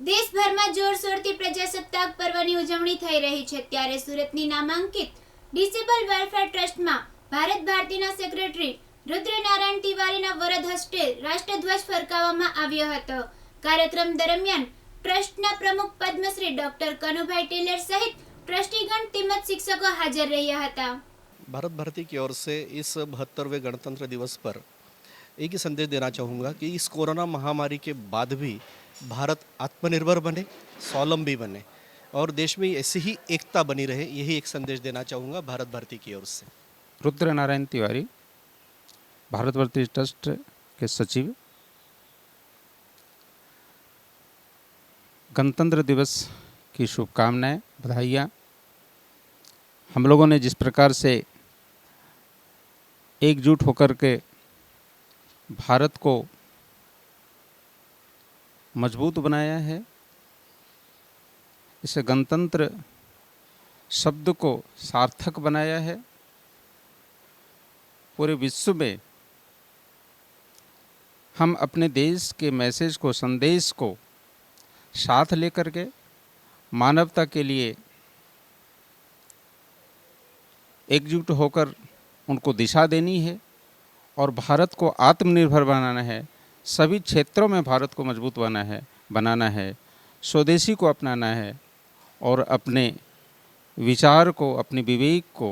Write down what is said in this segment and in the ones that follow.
દેશભરમાં જોરશોરથી પ્રજાસત્તાક પર્વની ઉજવણી થઈ રહી છે, ત્યારે સુરતની નામાંકિત ડિસેબલ વેલફેર ટ્રસ્ટમાં ભારત ભારતીના સેક્રેટરી રુદ્રનારાયણ તિવારીના વરદ હસ્તે રાષ્ટ્રધ્વજ ફરકાવવામાં આવ્યો હતો. કાર્યક્રમ દરમિયાન ટ્રસ્ટના પ્રમુખ પદ્મશ્રી ડોક્ટર કનુભાઈ ટેલર સહિત ટ્રસ્ટીગણ તેમજ શિક્ષકો હાજર રહ્યા હતા. भारत भारती की ओर से इस 72वें गणतंत्र दिवस पर एक ही संदेश देना चाहूँगा कि इस कोरोना महामारी के बाद भी भारत आत्मनिर्भर बने, स्वावलंबी बने और देश में ऐसी ही एकता बनी रहे, यही एक संदेश देना चाहूँगा भारत भारती की ओर से. रुद्र नारायण तिवारी, भारत भारती ट्रस्ट के सचिव। गणतंत्र दिवस की शुभकामनाएं, बधाइयाँ। हम लोगों ने जिस प्रकार से एकजुट होकर के भारत को मजबूत बनाया है, इस गणतंत्र शब्द को सार्थक बनाया है, पूरे विश्व में हम अपने देश के मैसेज को, संदेश को साथ लेकर के मानवता के लिए एकजुट होकर उनको दिशा देनी है और भारत को आत्मनिर्भर बनाना है। सभी क्षेत्रों में भारत को मजबूत बनाना है, स्वदेशी को अपनाना है और अपने विचार को, अपने विवेक को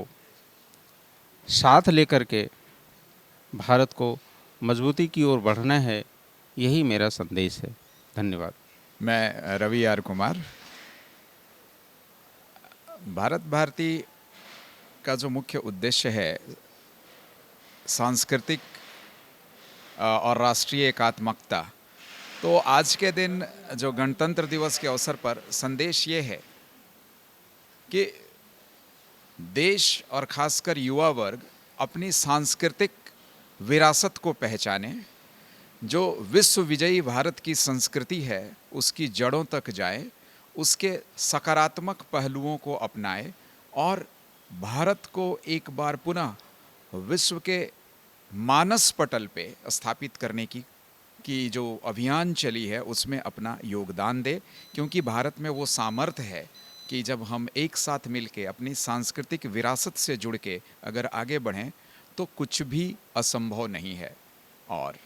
साथ लेकर के भारत को मजबूती की ओर बढ़ना है। यही मेरा संदेश है। धन्यवाद। मैं रवि आर कुमार। भारत भारती का जो मुख्य उद्देश्य है सांस्कृतिक और राष्ट्रीय एकात्मकता, तो आज के दिन जो गणतंत्र दिवस के अवसर पर संदेश ये है कि देश और खासकर युवा वर्ग अपनी सांस्कृतिक विरासत को पहचाने, जो विश्व विजयी भारत की संस्कृति है उसकी जड़ों तक जाए, उसके सकारात्मक पहलुओं को अपनाए और भारत को एक बार पुनः विश्व के मानस पटल पे स्थापित करने की जो अभियान चली है उसमें अपना योगदान दे, क्योंकि भारत में वो सामर्थ्य है कि जब हम एक साथ मिलके अपनी सांस्कृतिक विरासत से जुड़ के अगर आगे बढ़ें तो कुछ भी असंभव नहीं है। और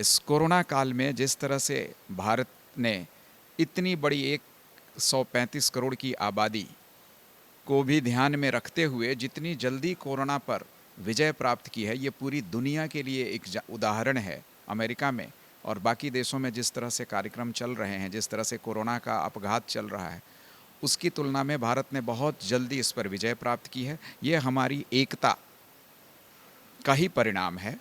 इस कोरोना काल में जिस तरह से भारत ने इतनी बड़ी 135 करोड़ की आबादी को भी ध्यान में रखते हुए जितनी जल्दी कोरोना पर विजय प्राप्त की है, ये पूरी दुनिया के लिए एक उदाहरण है। अमेरिका में और बाकी देशों में जिस तरह से कार्यक्रम चल रहे हैं, जिस तरह से कोरोना का अपघात चल रहा है, उसकी तुलना में भारत ने बहुत जल्दी इस पर विजय प्राप्त की है। ये हमारी एकता का ही परिणाम है।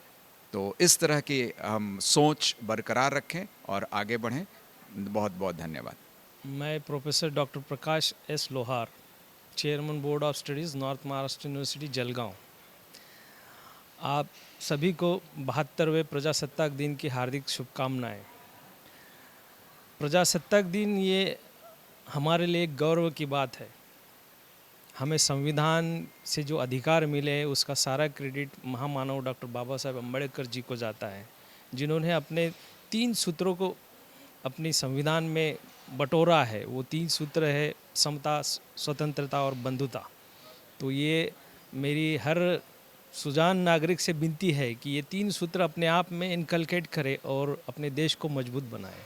तो इस तरह की हम सोच बरकरार रखें और आगे बढ़ें। बहुत बहुत धन्यवाद। मैं प्रोफेसर डॉक्टर प्रकाश एस लोहार, chairman board of studies north Maharashtra university Jalgaon. आप सभी को 72वें प्रजासत्ताक दिन की हार्दिक शुभकामनाएं। प्रजासत्ताक दिन ये हमारे लिए एक गौरव की बात है। हमें संविधान से जो अधिकार मिले हैं उसका सारा क्रेडिट महामानव डॉक्टर बाबा साहेब अम्बेडकर जी को जाता है, जिन्होंने अपने 3 सूत्रों को अपनी संविधान में बटोरा है। वो 3 सूत्र है समता, स्वतंत्रता और बंधुता। तो ये मेरी हर सुजान नागरिक से विनती है कि ये 3 सूत्र अपने आप में इनकलकेट करे और अपने देश को मजबूत बनाए।